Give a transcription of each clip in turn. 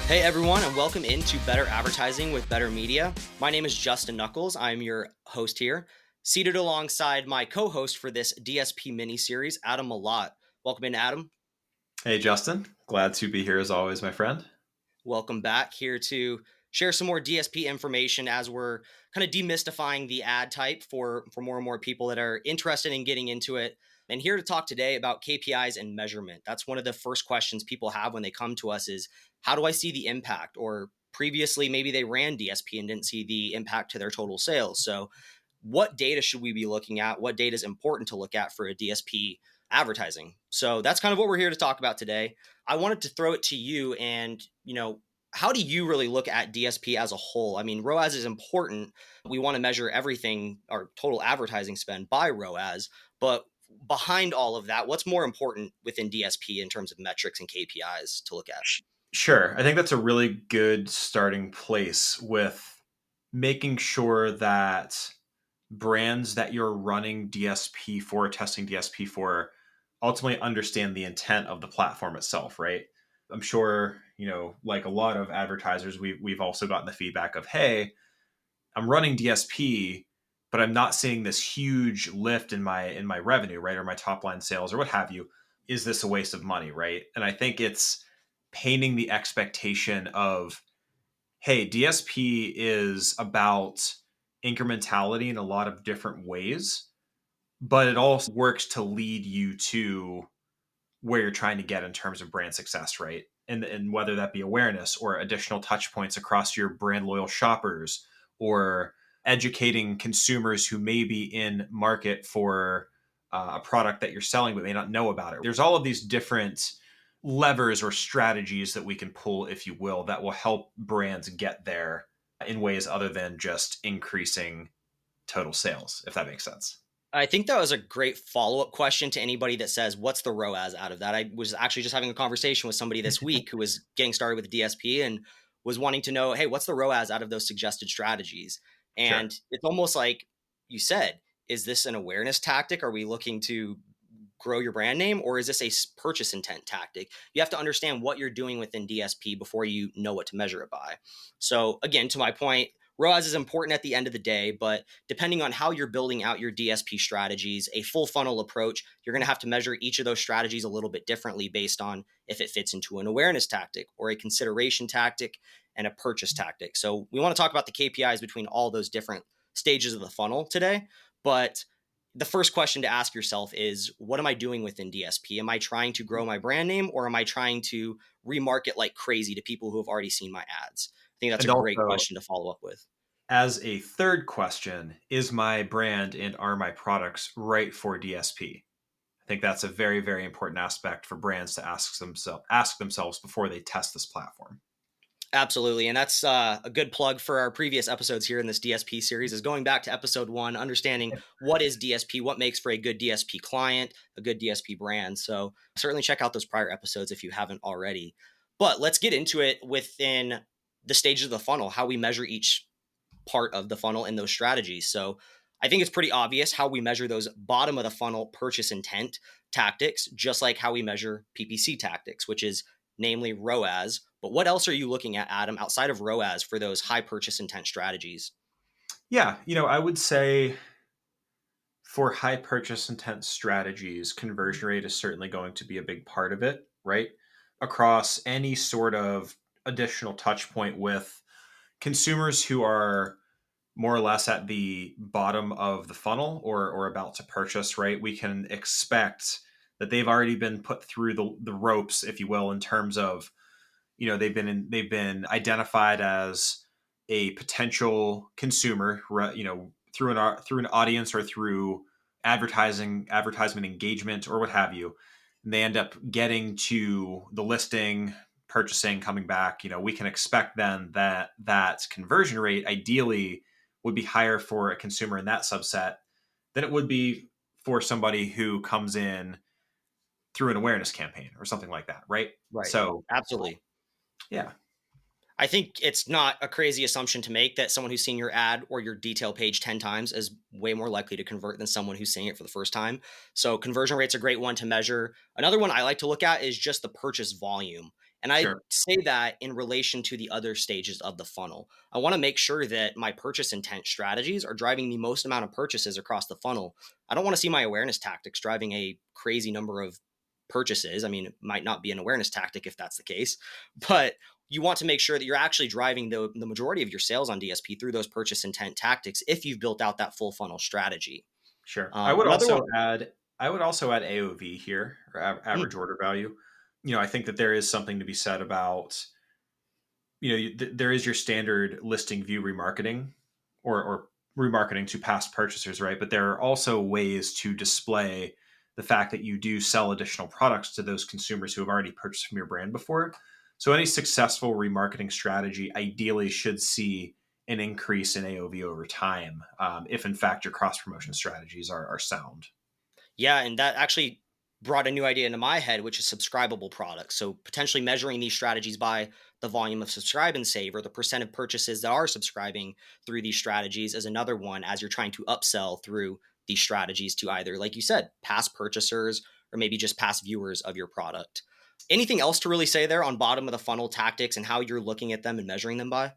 Hey everyone, and welcome into Better Advertising with Better Media. My name is Justin Knuckles. I'm your host here, seated alongside my co-host for this DSP mini-series, Adam Malott. Welcome in, Adam. Hey, Justin. Glad to be here as always, my friend. Welcome back here to share some more DSP information as we're kind of demystifying the ad type for more and more people that are interested in getting into it. And here to talk today about KPIs and measurement. That's one of the first questions people have when they come to us is, how do I see the impact? Or previously, maybe they ran DSP and didn't see the impact to their total sales. So what data should we be looking at? What data is important to look at for a DSP advertising? So that's kind of what we're here to talk about today. I wanted to throw it to you and, how do you really look at DSP as a whole? I mean, ROAS is important. We want to measure everything, our total advertising spend by ROAS, but behind all of that, what's more important within DSP in terms of metrics and KPIs to look at? Sure. I think that's a really good starting place with making sure that brands that you're running DSP for, testing DSP for, ultimately understand the intent of the platform itself, right? I'm sure, like a lot of advertisers, we've also gotten the feedback of, hey, I'm running DSP, but I'm not seeing this huge lift in my revenue, right? Or my top line sales or what have you. Is this a waste of money, right? And I think it's painting the expectation of, hey, DSP is about incrementality in a lot of different ways, but it also works to lead you to where you're trying to get in terms of brand success, right? And whether that be awareness or additional touch points across your brand loyal shoppers or educating consumers who may be in market for a product that you're selling but may not know about it. There's all of these different levers or strategies that we can pull, if you will, that will help brands get there in ways other than just increasing total sales, if that makes sense. I think that was a great follow-up question to anybody that says, what's the ROAS out of that? I was actually just having a conversation with somebody this week who was getting started with DSP and was wanting to know, hey, what's the ROAS out of those suggested strategies? Sure. And it's almost like you said, is this an awareness tactic? Are we looking to grow your brand name, or is this a purchase intent tactic? You have to understand what you're doing within DSP before you know what to measure it by. So again, to my point, ROAS is important at the end of the day, but depending on how you're building out your DSP strategies, a full funnel approach, you're going to have to measure each of those strategies a little bit differently based on if it fits into an awareness tactic or a consideration tactic and a purchase tactic. So we want to talk about the KPIs between all those different stages of the funnel today. But the first question to ask yourself is, what am I doing within DSP? Am I trying to grow my brand name, or am I trying to remarket like crazy to people who have already seen my ads? I think that's And a great also, question to follow up with. as a third question, is my brand and are my products right for DSP? I think that's a very, very important aspect for brands to ask themselves before they test this platform. Absolutely. And that's a good plug for our previous episodes here in this DSP series, is going back to episode 1, understanding what is DSP, what makes for a good DSP client, a good DSP brand. So certainly check out those prior episodes if you haven't already. But let's get into it within the stages of the funnel, how we measure each part of the funnel in those strategies. So I think it's pretty obvious how we measure those bottom of the funnel purchase intent tactics, just like how we measure PPC tactics, which is namely ROAS. But what else are you looking at, Adam, outside of ROAS for those high purchase intent strategies? Yeah, I would say for high purchase intent strategies, conversion rate is certainly going to be a big part of it, right? Across any sort of additional touch point with consumers who are more or less at the bottom of the funnel or about to purchase, right? We can expect that they've already been put through the ropes, if you will, in terms of, they've been identified as a potential consumer, through an audience or through advertisement engagement or what have you. And they end up getting to the listing, purchasing, coming back. We can expect then that conversion rate ideally would be higher for a consumer in that subset than it would be for somebody who comes in through an awareness campaign or something like that, right? Right. So, Absolutely. yeah. I think it's not a crazy assumption to make that someone who's seen your ad or your detail page 10 times is way more likely to convert than someone who's seeing it for the first time. So conversion rate's a great one to measure. Another one I like to look at is just the purchase volume. And I Sure. say that in relation to the other stages of the funnel. I want to make sure that my purchase intent strategies are driving the most amount of purchases across the funnel. I don't want to see my awareness tactics driving a crazy number of purchases. I mean, it might not be an awareness tactic if that's the case, but you want to make sure that you're actually driving the majority of your sales on DSP through those purchase intent tactics if you've built out that full funnel strategy. Sure. Another one. I would also add AOV here, or Mm, average order value. I think that there is something to be said about, there is your standard listing view remarketing, or remarketing to past purchasers, right? But there are also ways to display the fact that you do sell additional products to those consumers who have already purchased from your brand before. So any successful remarketing strategy ideally should see an increase in AOV over time, if in fact your cross promotion strategies are sound. Yeah, and that actually brought a new idea into my head, which is subscribable products. So potentially measuring these strategies by the volume of subscribe and save, or the percent of purchases that are subscribing through these strategies, is another one as you're trying to upsell through these strategies to either, like you said, past purchasers or maybe just past viewers of your product. Anything else to really say there on bottom of the funnel tactics and how you're looking at them and measuring them by?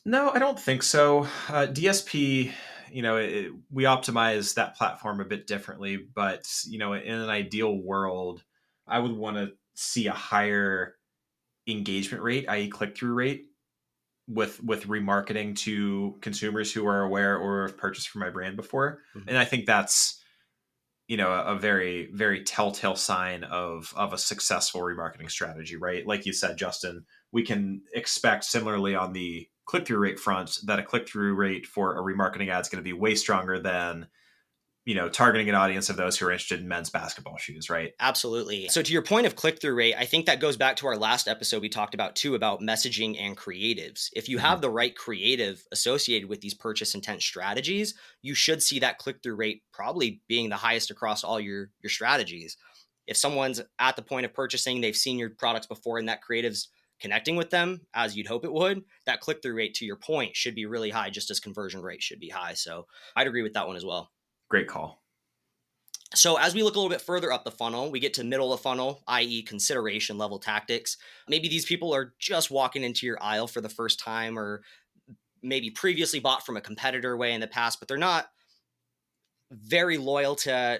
No, I don't think so. DSP, we optimize that platform a bit differently, but in an ideal world, I would want to see a higher engagement rate, i.e., click through rate, with remarketing to consumers who are aware or have purchased from my brand before. Mhm. And I think that's a very very telltale sign of a successful remarketing strategy, right? Like you said, Justin, we can expect similarly on the click-through rate front that a click-through rate for a remarketing ad is going to be way stronger than targeting an audience of those who are interested in men's basketball shoes, right? Absolutely. So to your point of click through rate, I think that goes back to our last episode we talked about too about messaging and creatives. If you Mhm. have the right creative associated with these purchase intent strategies, you should see that click through rate probably being the highest across all your strategies. If someone's at the point of purchasing, they've seen your products before and that creative's connecting with them as you'd hope it would, that click through rate to your point should be really high just as conversion rate should be high. So I'd agree with that one as well. Great call. So as we look a little bit further up the funnel, we get to middle of the funnel, i.e. consideration level tactics. Maybe these people are just walking into your aisle for the first time, or maybe previously bought from a competitor way in the past, but they're not very loyal to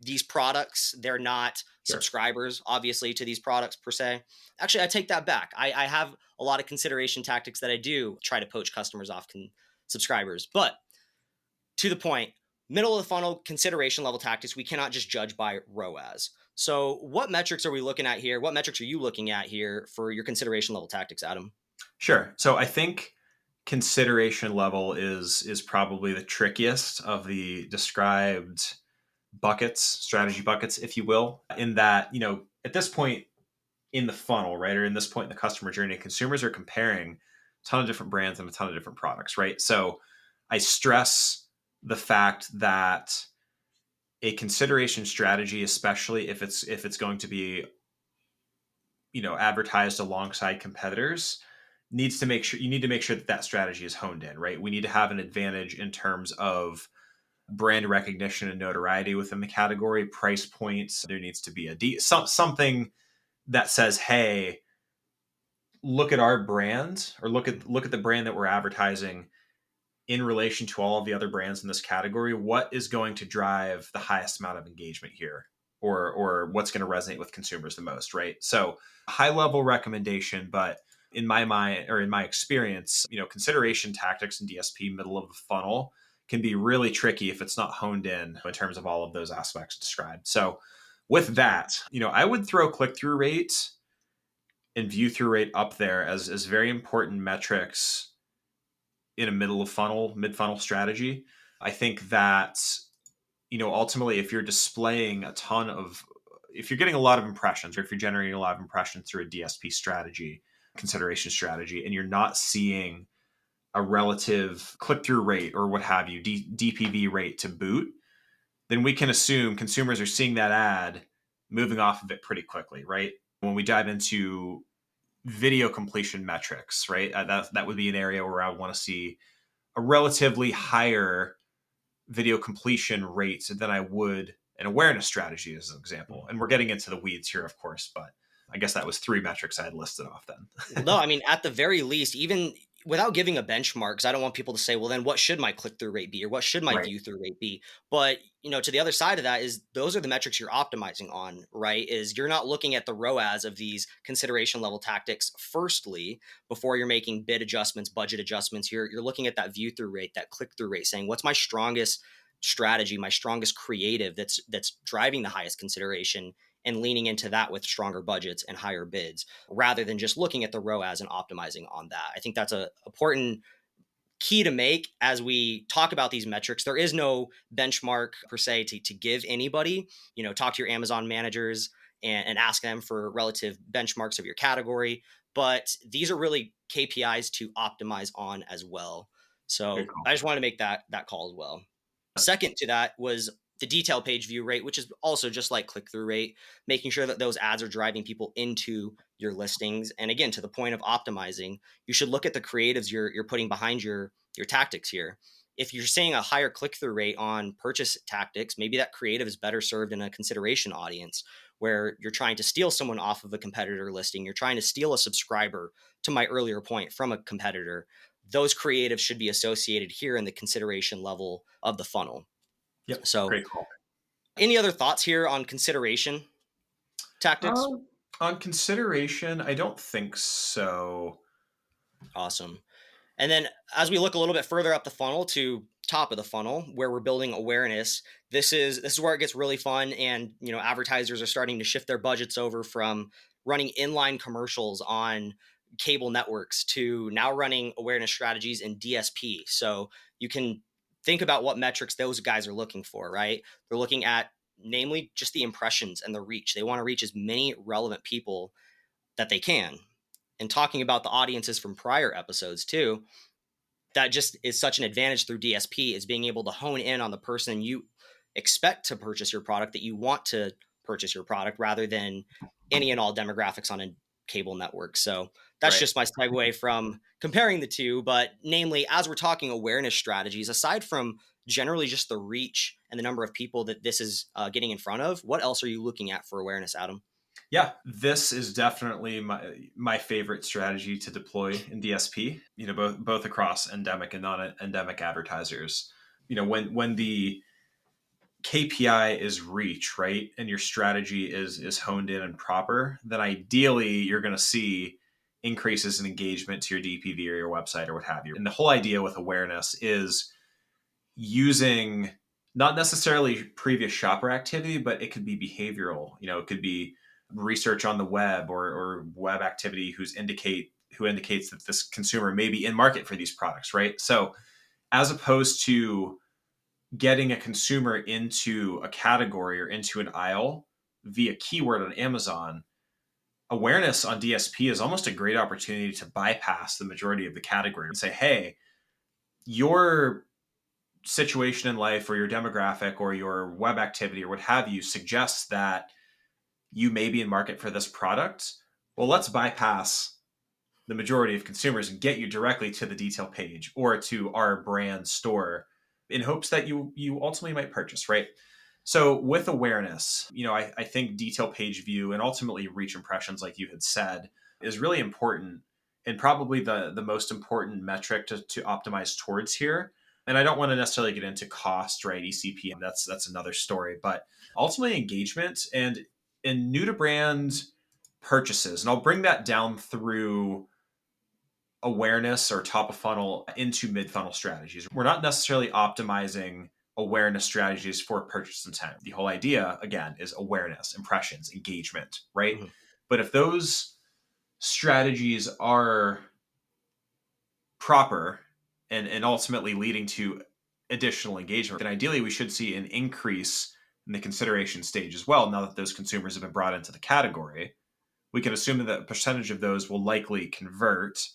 these products. They're not Sure. subscribers, obviously, to these products per se. Actually, I take that back. I have a lot of consideration tactics that I do try to poach customers off subscribers. But to the point, middle of the funnel consideration level tactics, we cannot just judge by ROAS. So, what metrics are we looking at here? What metrics are you looking at here for your consideration level tactics, Adam? Sure. So I think consideration level is probably the trickiest of the described buckets, strategy buckets, if you will, in that, at this point in the funnel, right, or in this point in the customer journey, consumers are comparing a ton of different brands and a ton of different products, right? So I stress the fact that a consideration strategy, especially if it's going to be advertised alongside competitors, needs to make sure you need to make sure that that strategy is honed in, right? We need to have an advantage in terms of brand recognition and notoriety within the category, price points. There needs to be something that says, hey, look at our brand, or look at the brand that we're advertising in relation to all of the other brands in this category. What is going to drive the highest amount of engagement here, or what's going to resonate with consumers the most, right? So high level recommendation, but in my mind, or in my experience, consideration tactics and DSP middle of the funnel can be really tricky if it's not honed in terms of all of those aspects described. So with that, I would throw click through rate and view through rate up there as very important metrics in a middle of funnel, mid funnel strategy. I think that, ultimately, if you're displaying if you're getting a lot of impressions, or if you're generating a lot of impressions through a DSP strategy, consideration strategy, and you're not seeing a relative click through rate or what have you, DPV rate to boot, then we can assume consumers are seeing that ad moving off of it pretty quickly, right? When we dive into video completion metrics, right? That would be an area where I want to see a relatively higher video completion rate than I would an awareness strategy, as an example. And we're getting into the weeds here, of course, but I guess that was three metrics I had listed off Well, then. no, I mean, at the very least, even without giving a benchmark, because I don't want people to say, well, then what should my click through rate be? Or what should my Right. view through rate be? But, to the other side of that is those are the metrics you're optimizing on, right? Is you're not looking at the ROAS of these consideration level tactics, firstly, before you're making bid adjustments, budget adjustments. You're looking at that view through rate, that click through rate, saying, what's my strongest strategy, my strongest creative that's driving the highest consideration and leaning into that with stronger budgets and higher bids rather than just looking at the ROAS and optimizing on that. I think that's a important key to make as we talk about these metrics. There is no benchmark per se to give anybody. Talk to your Amazon managers and ask them for relative benchmarks of your category. But these are really KPIs to optimize on as well. Good So call. I just wanted to make that call as well. Second to that was the detail page view rate, which is also just like click through rate, making sure that those ads are driving people into your listings. And again, to the point of optimizing, you should look at the creatives you're putting behind your tactics here. If you're seeing a higher click through rate on purchase tactics, maybe that creative is better served in a consideration audience where you're trying to steal someone off of a competitor listing. You're trying to steal a subscriber, to my earlier point, from a competitor. Those creatives should be associated here in the consideration level of the funnel. Yep. So, Great call. any other thoughts here on consideration tactics? On consideration, I don't think so. Awesome. And then as we look a little bit further up the funnel to top of the funnel where we're building awareness, this is where it gets really fun and advertisers are starting to shift their budgets over from running inline commercials on cable networks to now running awareness strategies in DSP. So you can think about what metrics those guys are looking for, right? They're looking at namely just the impressions and the reach. They want to reach as many relevant people that they can. And talking about the audiences from prior episodes too, that just is such an advantage through DSP is being able to hone in on the person you expect to purchase your product, that you want to purchase your product rather than any and all demographics on a cable network. So that's Right. just my segue from comparing the two. But namely, as we're talking awareness strategies, aside from generally just the reach and the number of people that this is getting in front of, what else are you looking at for awareness, Adam? Yeah, this is definitely my favorite strategy to deploy in DSP. Both across endemic and non-endemic advertisers. When the KPI is reach, right, and your strategy is honed in and proper, then ideally you're going to see increases in engagement to your DPV or your website or what have you. And the whole idea with awareness is using not necessarily previous shopper activity, but it could be behavioral. It could be research on the web or web activity who indicates that this consumer may be in market for these products, right? So as opposed to getting a consumer into a category or into an aisle via keyword on Amazon, awareness on DSP is almost a great opportunity to bypass the majority of the category and say, hey, your situation in life or your demographic or your web activity or what have you suggests that you may be in market for this product. Well, let's bypass the majority of consumers and get you directly to the detail page or to our brand store in hopes that you ultimately might purchase, right? So with awareness, I think detail page view and ultimately reach impressions, like you had said, is really important and probably the most important metric to optimize towards here. And I don't want to necessarily get into cost, right? ECP, that's another story. But ultimately engagement and in new to brand purchases, and I'll bring that down through awareness or top of funnel into mid funnel strategies. We're not necessarily optimizing awareness strategies for purchase intent. The whole idea, again, is awareness, impressions, engagement, right? Mhm. But if those strategies are proper and ultimately leading to additional engagement, then ideally we should see an increase in the consideration stage as well. Now that those consumers have been brought into the category, we can assume that a percentage of those will likely convert,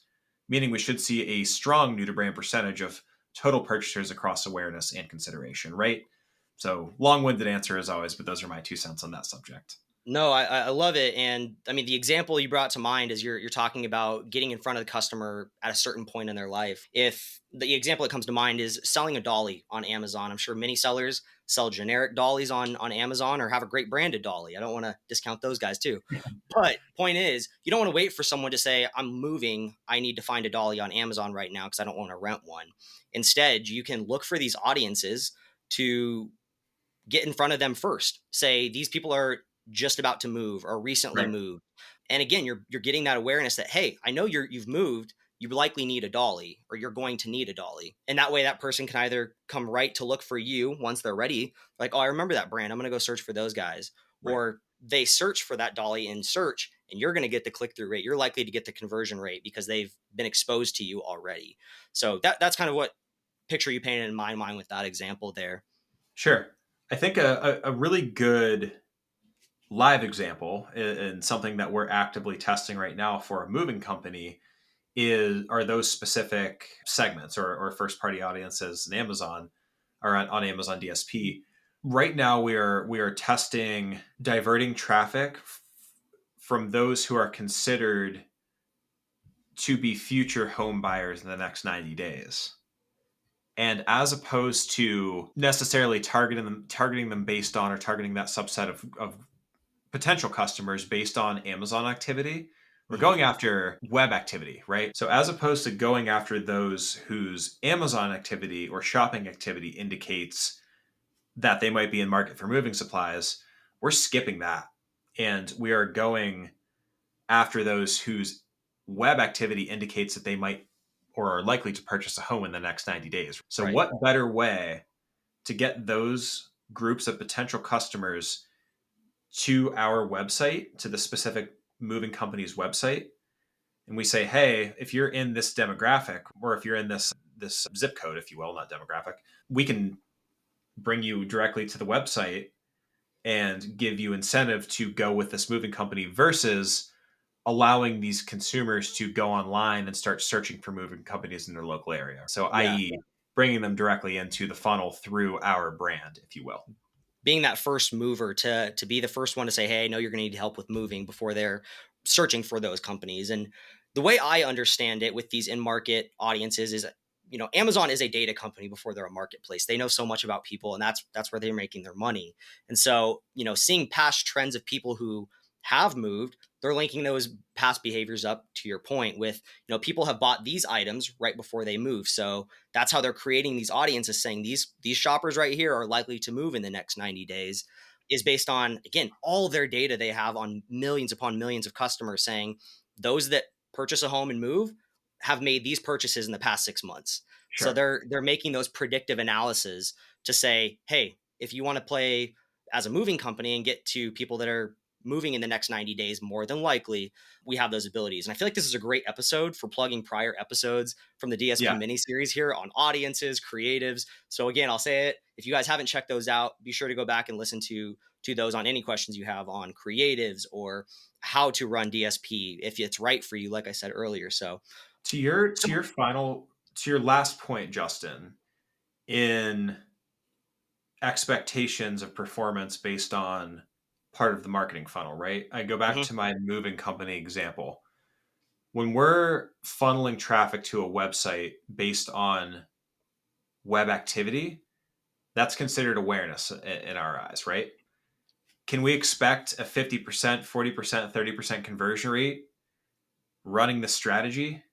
meaning we should see a strong new to brand percentage of total purchasers across awareness and consideration, right? So long winded answer as always, but those are my 2 cents on that subject. No, I love it, and I mean the example you brought to mind is you're talking about getting in front of the customer at a certain point in their life. If the example that comes to mind is selling a dolly on Amazon, I'm sure many sellers sell generic dollies on Amazon or have a great branded dolly. I don't want to discount those guys too. But point is, you don't want to wait for someone to say, I'm moving, I need to find a dolly on Amazon right now because I don't want to rent one. Instead, you can look for these audiences to get in front of them first. Say these people are just about to move or recently Right. moved. And again, you're getting that awareness that, hey, I know you've moved, you likely need a dolly or you're going to need a dolly. And that way that person can either come right to look for you once they're ready, like, oh, I remember that brand, I'm going to go search for those guys. Right. Or they search for that dolly in search and you're going to get the click-through rate. You're likely to get the conversion rate because they've been exposed to you already. So that's kind of what picture you painted in my mind with that example there. Sure. I think a really good live example and something that we're actively testing right now for a moving company are those specific segments or first party audiences in Amazon or on Amazon DSP. Right now we are testing diverting traffic from those who are considered to be future home buyers in the next 90 days. And as opposed to necessarily targeting them based on or targeting that subset of potential customers based on Amazon activity, we're Mhm. going after web activity, right? So as opposed to going after those whose Amazon activity or shopping activity indicates that they might be in market for moving supplies, we're skipping that. And we are going after those whose web activity indicates that they might or are likely to purchase a home in the next 90 days. So Right. what better way to get those groups of potential customers to our website, to the specific moving company's website, and we say, hey, if you're in this demographic, or if you're in this zip code, if you will, not demographic, we can bring you directly to the website and give you incentive to go with this moving company versus allowing these consumers to go online and start searching for moving companies in their local area. So, Yeah. i.e., bringing them directly into the funnel through our brand, if you will. Being that first mover to be the first one to say, hey, I know you're going to need help with moving before they're searching for those companies. And the way I understand it with these in-market audiences is, Amazon is a data company before they're a marketplace. They know so much about people, and that's where they're making their money. And so, seeing past trends of people who have moved, they're linking those past behaviors up to your point with, people have bought these items right before they move. So that's how they're creating these audiences, saying these shoppers right here are likely to move in the next 90 days, is based on, again, all their data they have on millions upon millions of customers, saying those that purchase a home and move have made these purchases in the past 6 months. So Sure. they're making those predictive analysis to say, hey, if you want to play as a moving company and get to people that are moving in the next 90 days, more than likely, we have those abilities. And I feel like this is a great episode for plugging prior episodes from the DSP Yeah. mini series here on audiences, creatives. So again, I'll say it. If you guys haven't checked those out, be sure to go back and listen to those on any questions you have on creatives or how to run DSP if it's right for you, like I said earlier. So To your final to your last point, Justin, in expectations of performance based on part of the marketing funnel, right? I go back mhm, to my moving company example. When we're funneling traffic to a website based on web activity, that's considered awareness in our eyes, right? Can we expect a 50%, 40%, 30% conversion rate running this strategy?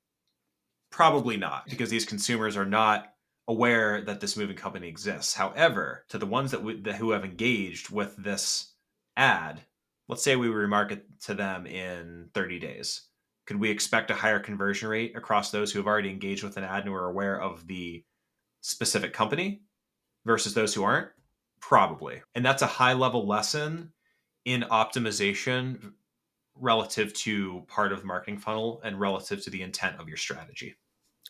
Probably not, because these consumers are not aware that this moving company exists. However, to the ones who have engaged with this ad, let's say we remarket to them in 30 days. Could we expect a higher conversion rate across those who have already engaged with an ad and who are aware of the specific company versus those who aren't? Probably. And that's a high level lesson in optimization relative to part of the marketing funnel and relative to the intent of your strategy.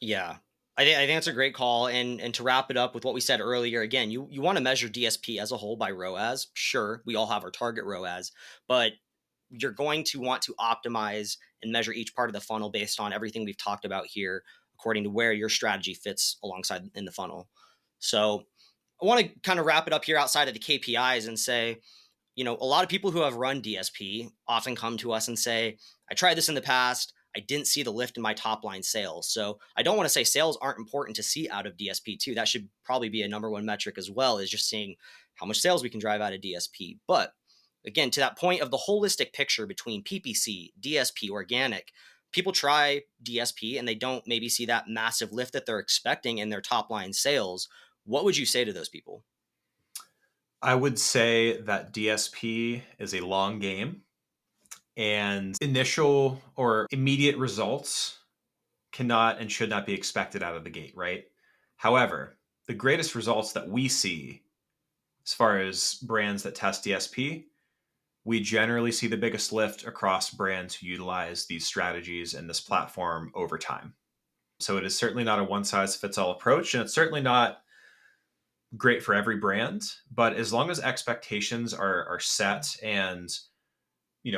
yeah. I think that's a great call. And to wrap it up with what we said earlier, again, you want to measure DSP as a whole by ROAS. Sure, we all have our target ROAS, but you're going to want to optimize and measure each part of the funnel based on everything we've talked about here, according to where your strategy fits alongside in the funnel. So I want to kind of wrap it up here outside of the KPIs and say, a lot of people who have run DSP often come to us and say, I tried this in the past. I didn't see the lift in my top line sales. So I don't want to say sales aren't important to see out of DSP too. That should probably be a number one metric as well, is just seeing how much sales we can drive out of DSP. But again, to that point of the holistic picture between PPC, DSP, organic, people try DSP and they don't maybe see that massive lift that they're expecting in their top line sales. What would you say to those people? I would say that DSP is a long game, and initial or immediate results cannot and should not be expected out of the gate, right? However, the greatest results that we see as far as brands that test DSP, we generally see the biggest lift across brands who utilize these strategies and this platform over time. So it is certainly not a one size fits all approach, and it's certainly not great for every brand. But as long as expectations are set, and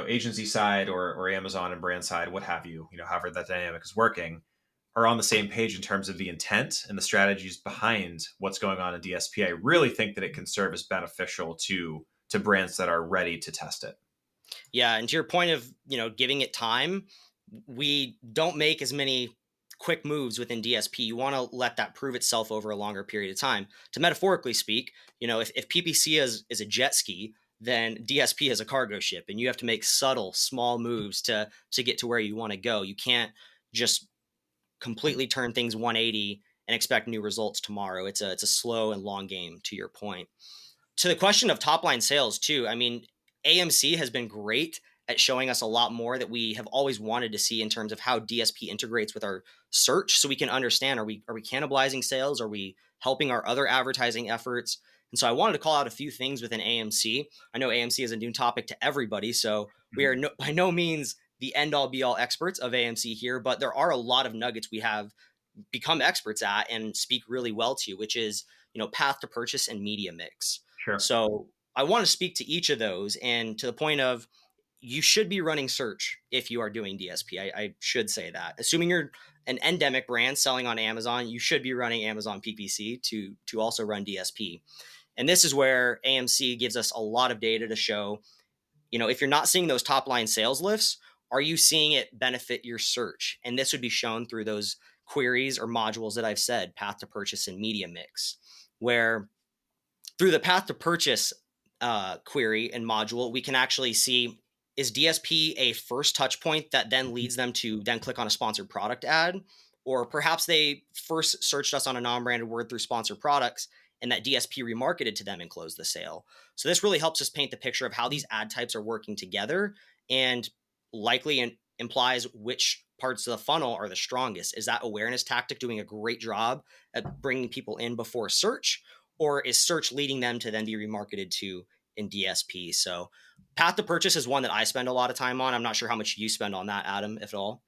agency side or Amazon and brand side, what have you, however that dynamic is working, are on the same page in terms of the intent and the strategies behind what's going on in DSP, I really think that it can serve as beneficial to brands that are ready to test it. Yeah, and to your point of, giving it time, we don't make as many quick moves within DSP. You want to let that prove itself over a longer period of time. To metaphorically speak, if PPC is a jet ski, then DSP is a cargo ship, and you have to make subtle, small moves to get to where you want to go. You can't just completely turn things 180 and expect new results tomorrow. It's a slow and long game, to your point. To the question of top line sales too, I mean, AMC has been great at showing us a lot more that we have always wanted to see in terms of how DSP integrates with our search, so we can understand, are we cannibalizing sales? Are we helping our other advertising efforts? And so I wanted to call out a few things within AMC. I know AMC is a new topic to everybody, so we are by no means the end all be all experts of AMC here, but there are a lot of nuggets we have become experts at and speak really well to, which is, path to purchase and media mix. Sure. So I want to speak to each of those, and to the point of, you should be running search if you are doing DSP. I should say that. Assuming you're an endemic brand selling on Amazon, you should be running Amazon PPC to also run DSP. And this is where AMC gives us a lot of data to show, if you're not seeing those top line sales lifts, are you seeing it benefit your search? And this would be shown through those queries or modules that I've said, path to purchase and media mix, where through the path to purchase query and module, we can actually see, is DSP a first touch point that then leads them to then click on a sponsored product ad? Or perhaps they first searched us on a non-branded word through sponsored products, and that DSP remarketed to them and closed the sale. So this really helps us paint the picture of how these ad types are working together, and likely implies which parts of the funnel are the strongest. Is that awareness tactic doing a great job at bringing people in before search? Or is search leading them to then be remarketed to in DSP? So path to purchase is one that I spend a lot of time on. I'm not sure how much you spend on that, Adam, if at all.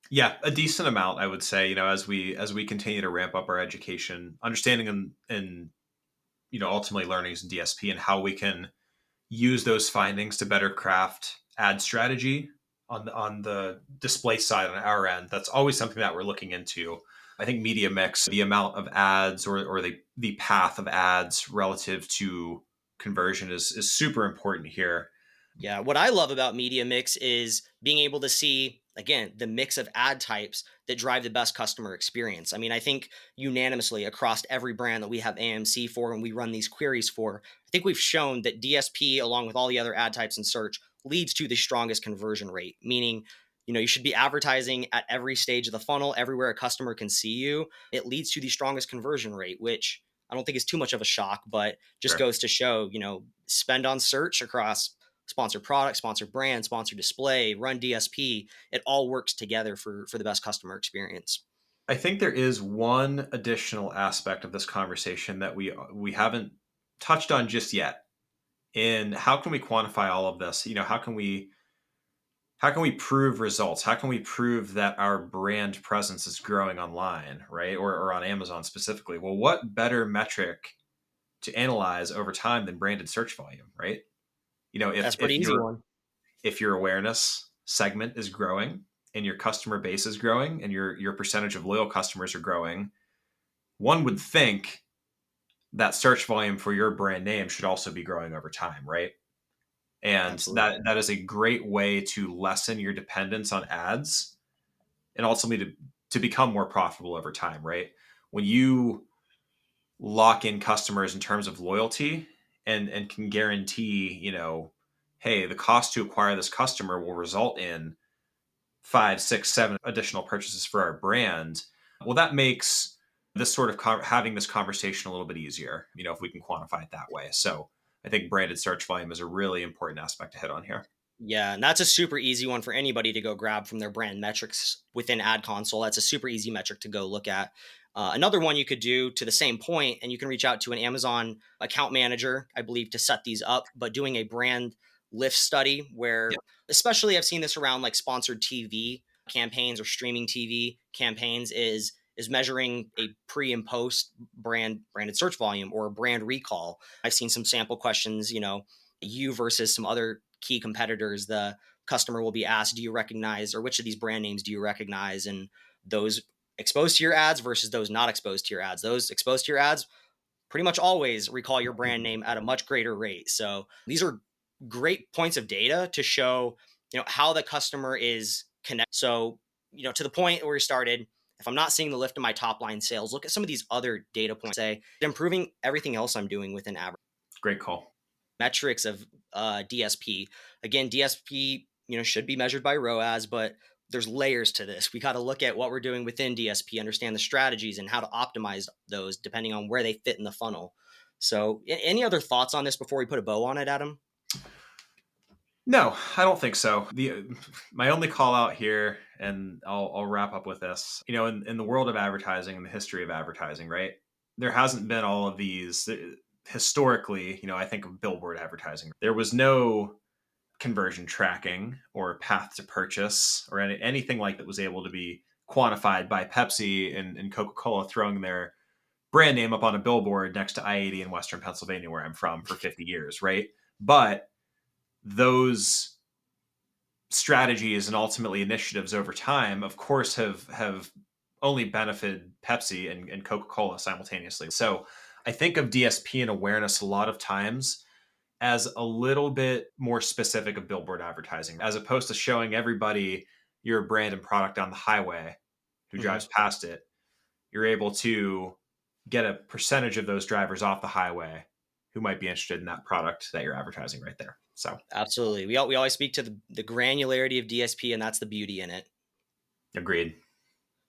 Yeah, a decent amount, I would say. As we continue to ramp up our education, understanding and ultimately learnings in DSP, and how we can use those findings to better craft ad strategy on the display side on our end. That's always something that we're looking into. I think media mix, the amount of ads, or the path of ads relative to conversion is super important here. Yeah, what I love about media mix is being able to see, again, the mix of ad types that drive the best customer experience. I mean, I think unanimously across every brand that we have AMC for and we run these queries for, I think we've shown that DSP, along with all the other ad types in search, leads to the strongest conversion rate, meaning, you should be advertising at every stage of the funnel, everywhere a customer can see you. It leads to the strongest conversion rate, which I don't think is too much of a shock, but just Sure. goes to show, spend on search across sponsored product, sponsored brand, sponsored display, run DSP. It all works together for the best customer experience. I think there is one additional aspect of this conversation that we haven't touched on just yet. And how can we quantify all of this? How can we prove results? How can we prove that our brand presence is growing online, right? Or on Amazon specifically? Well, what better metric to analyze over time than branded search volume, right? That's a If pretty easy your one. if your awareness segment is growing and your customer base is growing and your percentage of loyal customers are growing, one would think that search volume for your brand name should also be growing over time, right? And Absolutely. that is a great way to lessen your dependence on ads, and ultimately to become more profitable over time, right? When you lock in customers in terms of loyalty and can guarantee, hey, the cost to acquire this customer will result in five, six, seven additional purchases for our brand. Well, that makes this sort of having this conversation a little bit easier, if we can quantify it that way. So I think branded search volume is a really important aspect to hit on here. Yeah, and that's a super easy one for anybody to go grab from their brand metrics within Ad Console. That's a super easy metric to go look at. Another one you could do to the same point, and you can reach out to an Amazon account manager, I believe, to set these up, but doing a brand lift study where, Yeah. especially I've seen this around like sponsored TV campaigns or streaming TV campaigns, is measuring a pre and post branded search volume or brand recall. I've seen some sample questions, you versus some other key competitors. The customer will be asked, do you recognize, or which of these brand names do you recognize? And those exposed to your ads versus those not exposed to your ads. Those exposed to your ads pretty much always recall your brand name at a much greater rate. So these are great points of data to show, how the customer is connected. So, to the point where we started, if I'm not seeing the lift in my top line sales, look at some of these other data points, say improving everything else I'm doing within advertising Great call. metrics of DSP. Again, DSP, should be measured by ROAS, but there's layers to this. We got to look at what we're doing within DSP, understand the strategies and how to optimize those depending on where they fit in the funnel. So, any other thoughts on this before we put a bow on it, Adam? No, I don't think so. The My only call out here, and I'll wrap up with this. In the world of advertising and the history of advertising, right? There hasn't been all of these historically. I think of billboard advertising. There was no conversion tracking or path to purchase or anything like that was able to be quantified by Pepsi and Coca-Cola throwing their brand name up on a billboard next to I-80 in Western Pennsylvania, where I'm from, for 50 years, right? But those strategies and ultimately initiatives over time, of course, have only benefited Pepsi and Coca-Cola simultaneously. So I think of DSP and awareness a lot of times as a little bit more specific of billboard advertising, as opposed to showing everybody your brand and product on the highway who Mm-hmm. drives past it. You're able to get a percentage of those drivers off the highway who might be interested in that product that you're advertising right there. So Absolutely. We always speak to the granularity of DSP, and that's the beauty in it. agreed.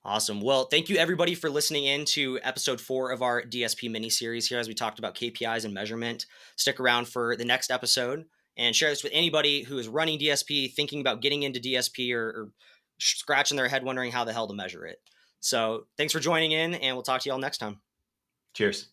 Awesome. Well, thank you everybody for listening in to episode 4 of our DSP mini series here as we talked about KPIs and measurement. Stick around for the next episode and share this with anybody who is running DSP, thinking about getting into DSP, or scratching their head wondering how the hell to measure it. So thanks for joining in, and we'll talk to you all next time. Cheers.